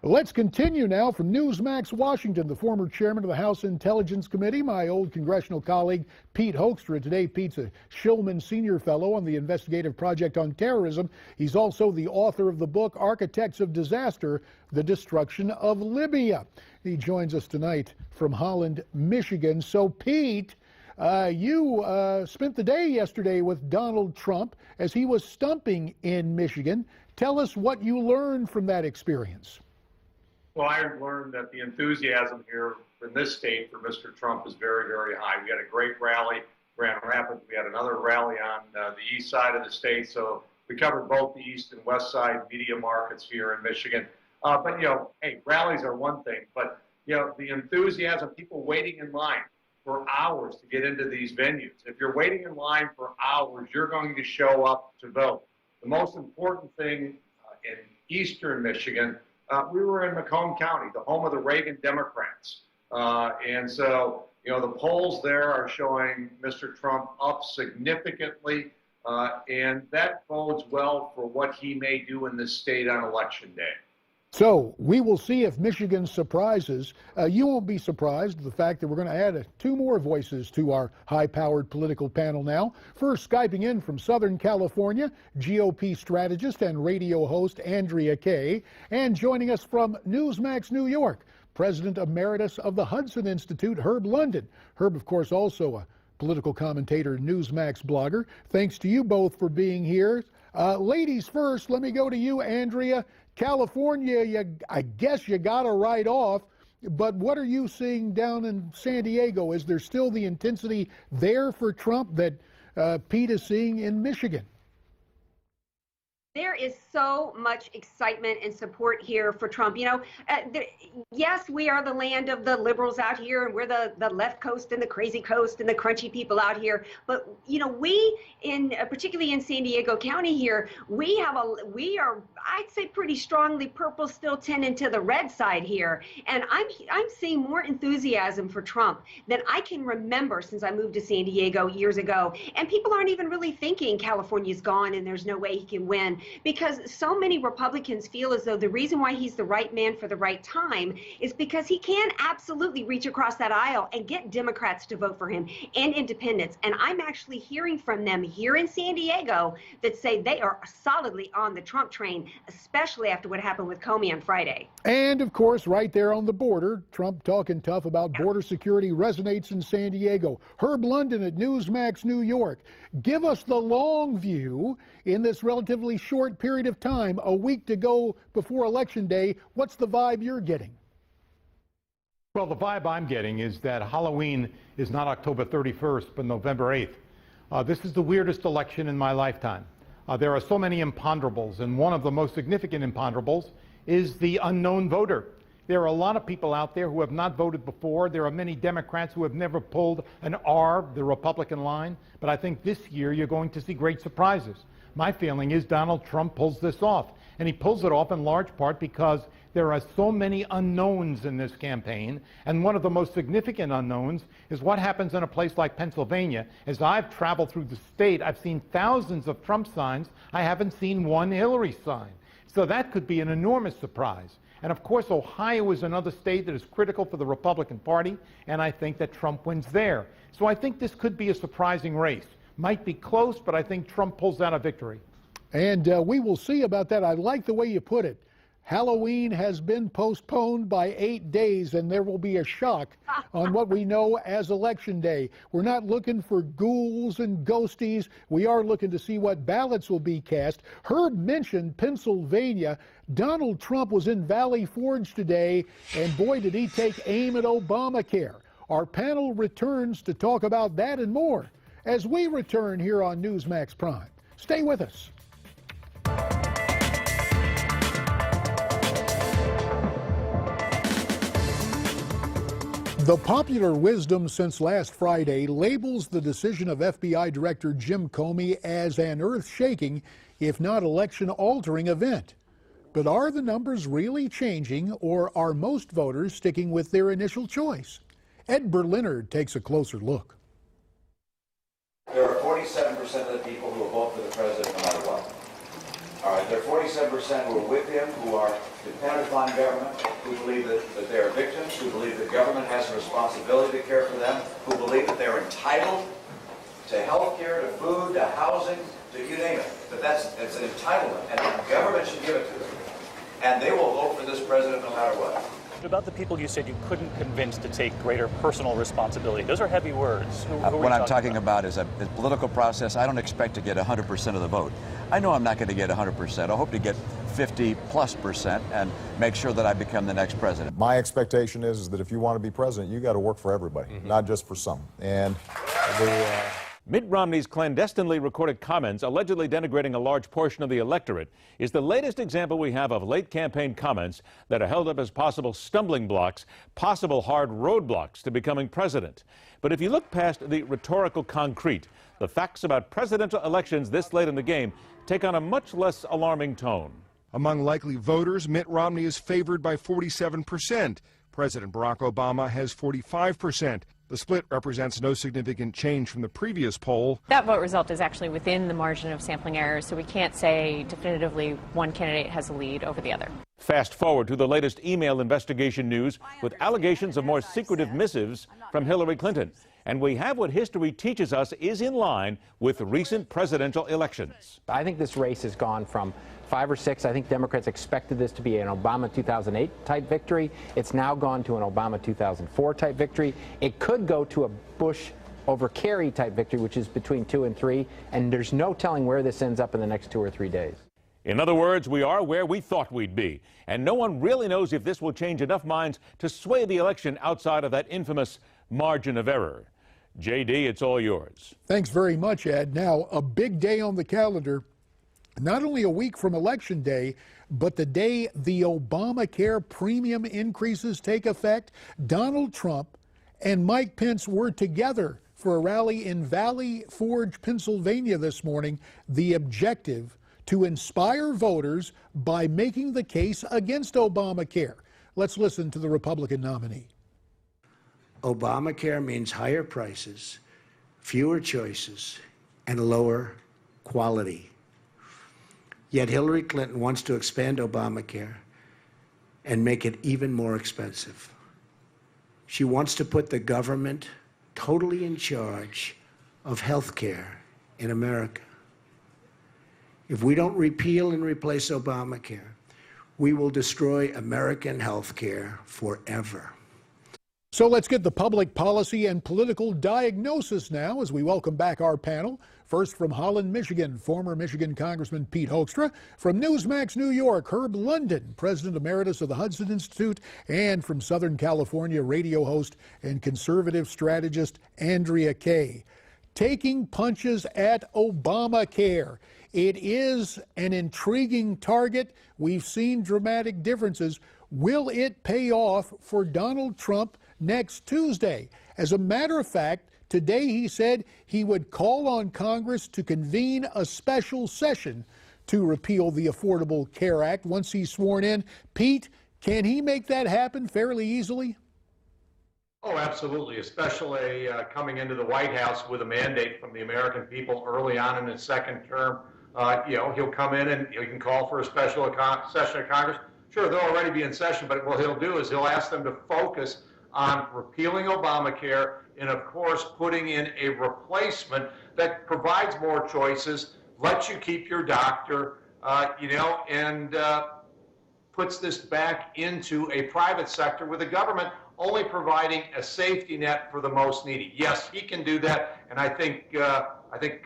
Let's continue now from Newsmax, Washington. The former chairman of the House Intelligence Committee, my old congressional colleague, Pete Hoekstra. Today, Pete's a Shillman Senior Fellow on the Investigative Project on Terrorism. He's also the author of the book, Architects of Disaster, The Destruction of Libya. He joins us tonight from Holland, Michigan. So, Pete, you spent the day yesterday with Donald Trump as he was stumping in Michigan. Tell us what you learned from that experience. Well, I learned that the enthusiasm here in this state for Mr. Trump is very, very high. We had a great rally, Grand Rapids. We had another rally on the east side of the state. So we covered both the east and west side media markets here in Michigan. But, you know, hey, rallies are one thing. But, you know, the enthusiasm, people waiting in line for hours to get into these venues. If you're waiting in line for hours, you're going to show up to vote. The most important thing in eastern Michigan, we were in Macomb County, the home of the Reagan Democrats. And so, you know, the polls there are showing Mr. Trump up significantly, and that bodes well for what he may do in this state on Election Day. So we will see if Michigan surprises. You won't be surprised at the fact that we're going to add two more voices to our high-powered political panel now. First, Skyping in from Southern California, GOP strategist and radio host Andrea Kaye, and joining us from Newsmax, New York, President Emeritus of the Hudson Institute, Herb London. Herb, of course, also a political commentator, Newsmax blogger. Thanks to you both for being here. Ladies first, let me go to you, Andrea. California, I guess you got to write off, but what are you seeing down in San Diego? Is there still the intensity there for Trump that Pete is seeing in Michigan? There is so much excitement and support here for Trump. You know, yes, we are the land of the liberals out here, and we're the left coast and the crazy coast and the crunchy people out here. But, you know, we, particularly in San Diego County here, we are, I'd say, pretty strongly purple, still tending to the red side here. And I'm seeing more enthusiasm for Trump than I can remember since I moved to San Diego years ago. And people aren't even really thinking California's gone and there's no way he can win, because so many Republicans feel as though the reason why he's the right man for the right time is because he can absolutely reach across that aisle and get Democrats to vote for him and independents. And I'm actually hearing from them here in San Diego that say they are solidly on the Trump train, especially after what happened with Comey on Friday. And, of course, right there on the border, Trump talking tough about border security resonates in San Diego. Herb London at Newsmax, New York. Give us the long view in this relatively short period of time, a week to go before Election Day. What's the vibe you're getting? Well, the vibe I'm getting is that Halloween is not October 31st, but November 8th. This is the weirdest election in my lifetime. There are so many imponderables, and one of the most significant imponderables is the unknown voter. There are a lot of people out there who have not voted before. There are many Democrats who have never pulled an R, the Republican line. But I think this year you're going to see great surprises. My feeling is Donald Trump pulls this off. And he pulls it off in large part because there are so many unknowns in this campaign. And one of the most significant unknowns is what happens in a place like Pennsylvania. As I've traveled through the state, I've seen thousands of Trump signs. I haven't seen one Hillary sign. So that could be an enormous surprise. And of course, Ohio is another state that is critical for the Republican Party, and I think that Trump wins there. So I think this could be a surprising race. Might be close, but I think Trump pulls out a victory. And we will see about that. I like the way you put it. Halloween has been postponed by 8 days, and there will be a shock on what we know as Election Day. We're not looking for ghouls and ghosties. We are looking to see what ballots will be cast. Herb mentioned Pennsylvania. Donald Trump was in Valley Forge today, and boy, did he take aim at Obamacare. Our panel returns to talk about that and more as we return here on Newsmax Prime. Stay with us. The popular wisdom since last Friday labels the decision of FBI Director Jim Comey as an earth-shaking, if not election-altering event. But are the numbers really changing, or are most voters sticking with their initial choice? Ed Berliner takes a closer look. There are 47% of the people who will vote for the president no matter what. All right, there are 47% who are with him, who are dependent upon government, who believe that they are victims, who believe that government has a responsibility to care for them, who believe that they're entitled to health care, to food, to housing, to you name it. It's an entitlement, and the government should give it to them. And they will vote for this president no matter what. About the people you said you couldn't convince to take greater personal responsibility. Those are heavy words. Who what I'm talking about is a political process. I don't expect to get 100% of the vote. I know I'm not going to get 100%. I hope to get 50+% and make sure that I become the next president. My expectation is that if you want to be president, you got to work for everybody, not just for some. And Mitt Romney's clandestinely recorded comments allegedly denigrating a large portion of the electorate is the latest example we have of late campaign comments that are held up as possible stumbling blocks, possible hard roadblocks to becoming president. But if you look past the rhetorical concrete, the facts about presidential elections this late in the game take on a much less alarming tone. Among likely voters, Mitt Romney is favored by 47%. President Barack Obama has 45%. The split represents no significant change from the previous poll. That vote result is actually within the margin of sampling errors, so we can't say definitively one candidate has a lead over the other. Fast forward to the latest email investigation news with allegations of more secretive missives from Hillary Clinton. And we have what history teaches us is in line with recent presidential elections. I think this race has gone from 5 or 6. I think Democrats expected this to be an Obama 2008 type victory. It's now gone to an Obama 2004 type victory. It could go to a Bush over Kerry type victory, which is between 2 and 3. And there's no telling where this ends up in the next 2 or 3 days. In other words, we are where we thought we'd be. And no one really knows if this will change enough minds to sway the election outside of that infamous margin of error. J.D., it's all yours. Thanks very much, Ed. Now, a big day on the calendar. Not only a week from Election Day, but the day the Obamacare premium increases take effect. Donald Trump and Mike Pence were together for a rally in Valley Forge, Pennsylvania this morning. The objective, to inspire voters by making the case against Obamacare. Let's listen to the Republican nominee. Obamacare means higher prices, fewer choices, and lower quality. Yet Hillary Clinton wants to expand Obamacare and make it even more expensive. She wants to put the government totally in charge of health care in America. If we don't repeal and replace Obamacare, we will destroy American health care forever. So let's get the public policy and political diagnosis now as we welcome back our panel. First from Holland, Michigan, former Michigan Congressman Pete Hoekstra. From Newsmax, New York, Herb London, President Emeritus of the Hudson Institute. And from Southern California, radio host and conservative strategist Andrea Kaye. Taking punches at Obamacare. It is an intriguing target. We've seen dramatic differences. Will it pay off for Donald Trump next Tuesday? As a matter of fact, today he said he would call on Congress to convene a special session to repeal the Affordable Care Act once he's sworn in. Pete, can he make that happen fairly easily? Oh, absolutely, especially coming into the White House with a mandate from the American people early on in his second term. He'll come in and he can call for a special session of Congress. Sure, they'll already be in session, but what he'll do is he'll ask them to focus on repealing Obamacare and, of course, putting in a replacement that provides more choices, lets you keep your doctor, and puts this back into a private sector with the government only providing a safety net for the most needy. Yes, he can do that, and I think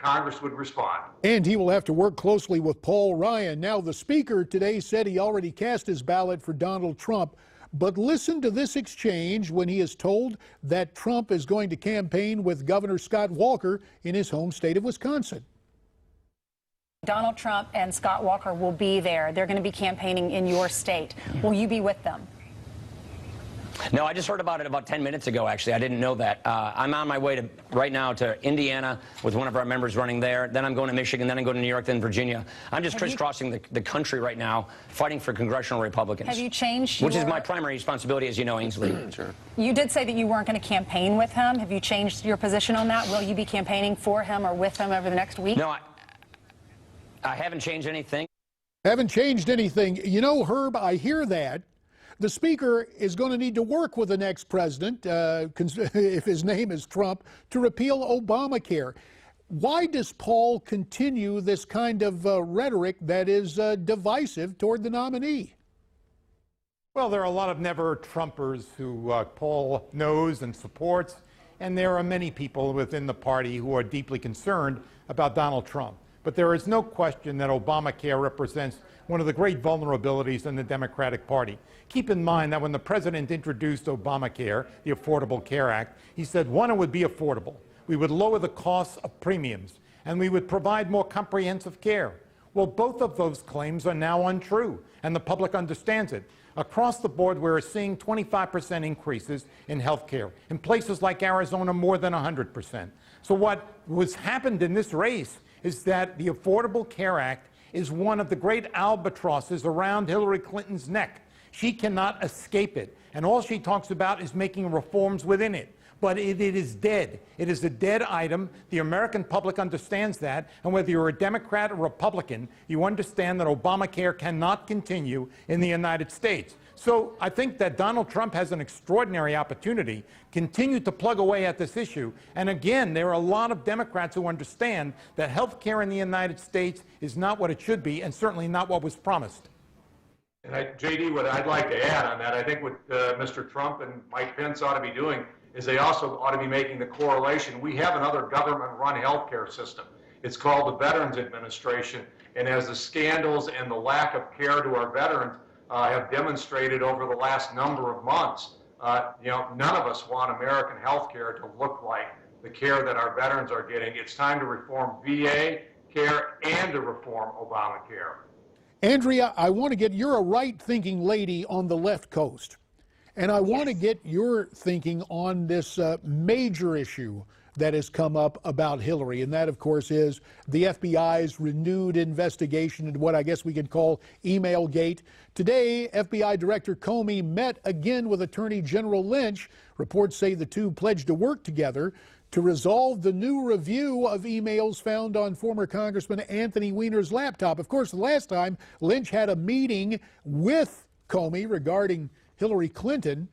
Congress would respond. And he will have to work closely with Paul Ryan. Now, the Speaker today said he already cast his ballot for Donald Trump. But listen to this exchange when he is told that Trump is going to campaign with Governor Scott Walker in his home state of Wisconsin. Donald Trump and Scott Walker will be there. They're going to be campaigning in your state. Will you be with them? No, I just heard about it about 10 minutes ago, actually. I didn't know that. I'm on my way right now to Indiana with one of our members running there. Then I'm going to Michigan. Then I'm going to New York, then Virginia. I'm just crisscrossing the country right now, fighting for congressional Republicans. Have you changed Which is my primary responsibility, as you know, Ainsley. Sure. You did say that you weren't going to campaign with him. Have you changed your position on that? Will you be campaigning for him or with him over the next week? No, I haven't changed anything. Haven't changed anything. You know, Herb, I hear that. The Speaker is going to need to work with the next president, if his name is Trump, to repeal Obamacare. Why does Paul continue this kind of rhetoric that is divisive toward the nominee? Well, there are a lot of never-Trumpers who Paul knows and supports, and there are many people within the party who are deeply concerned about Donald Trump. But there is no question that Obamacare represents one of the great vulnerabilities in the Democratic Party. Keep in mind that when the president introduced Obamacare, the Affordable Care Act, he said, one, it would be affordable. We would lower the costs of premiums, and we would provide more comprehensive care. Well, both of those claims are now untrue, and the public understands it. Across the board, we're seeing 25% increases in health care. In places like Arizona, more than 100%. So what was happened in this race is that the Affordable Care Act is one of the great albatrosses around Hillary Clinton's neck. She cannot escape it, and all she talks about is making reforms within it. But it is dead. It is a dead item. The American public understands that, and whether you're a Democrat or Republican, you understand that Obamacare cannot continue in the United States. So I think that Donald Trump has an extraordinary opportunity, continue to plug away at this issue. And again, there are a lot of Democrats who understand that health care in the United States is not what it should be, and certainly not what was promised. And JD, what I'd like to add on that, I think what Mr. Trump and Mike Pence ought to be doing is they also ought to be making the correlation. We have another government-run healthcare system. It's called the Veterans Administration, and as the scandals and the lack of care to our veterans have demonstrated over the last number of months, none of us want American healthcare to look like the care that our veterans are getting. It's time to reform VA care and to reform Obamacare. Andrea, I want to get, you're a right-thinking lady on the left coast. And I want to get your thinking on this major issue that has come up about Hillary, and that, of course, is the FBI's renewed investigation into what I guess we could call Emailgate. Today, FBI Director Comey met again with Attorney General Lynch. Reports say the two pledged to work together to resolve the new review of emails found on former Congressman Anthony Weiner's laptop. Of course, the last time Lynch had a meeting with Comey regarding Hillary Clinton,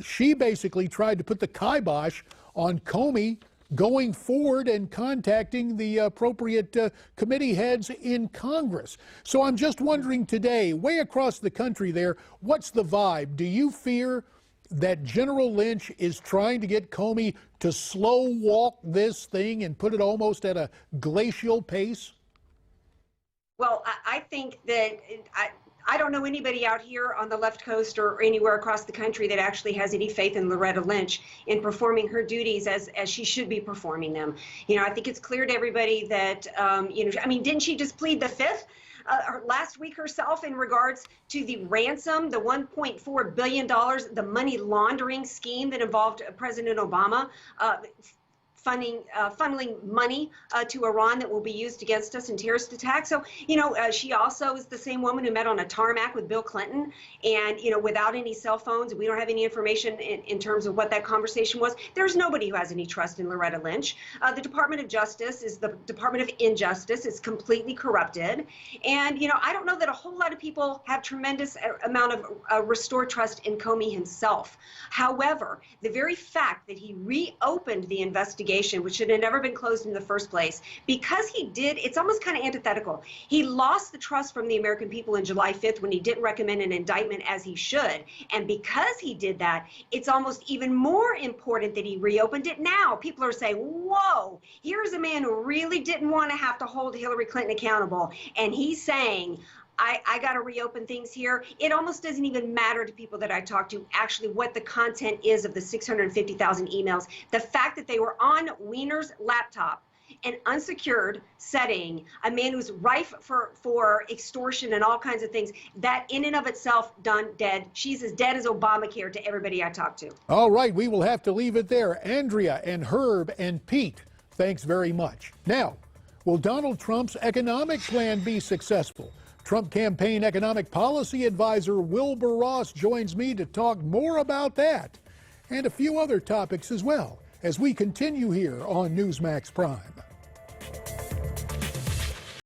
she basically tried to put the kibosh on Comey going forward and contacting the appropriate committee heads in Congress. So I'm just wondering today, way across the country there, what's the vibe? Do you fear that General Lynch is trying to get Comey to slow walk this thing and put it almost at a glacial pace? Well, I think that I don't know anybody out here on the left coast or anywhere across the country that actually has any faith in Loretta Lynch in performing her duties as she should be performing them. I think it's clear to everybody that, didn't she just plead the fifth last week herself in regards to the ransom, the $1.4 billion, the money laundering scheme that involved President Obama, funneling money to Iran that will be used against us in terrorist attacks. So, she also is the same woman who met on a tarmac with Bill Clinton and, without any cell phones. We don't have any information in terms of what that conversation was. There's nobody who has any trust in Loretta Lynch. The Department of Justice is the Department of Injustice. It's completely corrupted. And, I don't know that a whole lot of people have tremendous amount of restored trust in Comey himself. However, the very fact that he reopened the investigation, which should have never been closed in the first place, because he did, it's almost kind of antithetical. He lost the trust from the American people in July 5th when he didn't recommend an indictment as he should. And because he did that, it's almost even more important that he reopened it now. People are saying, whoa, here's a man who really didn't want to have to hold Hillary Clinton accountable. And he's saying, I got to reopen things here. It almost doesn't even matter to people that I talk to actually what the content is of the 650,000 emails. The fact that they were on Weiner's laptop, an unsecured setting, a man who's rife for extortion and all kinds of things, that in and of itself done dead. She's as dead as Obamacare to everybody I talk to. All right, we will have to leave it there. Andrea and Herb and Pete, thanks very much. Now, will Donald Trump's economic plan be successful? Trump campaign economic policy advisor Wilbur Ross joins me to talk more about that and a few other topics as well as we continue here on Newsmax Prime.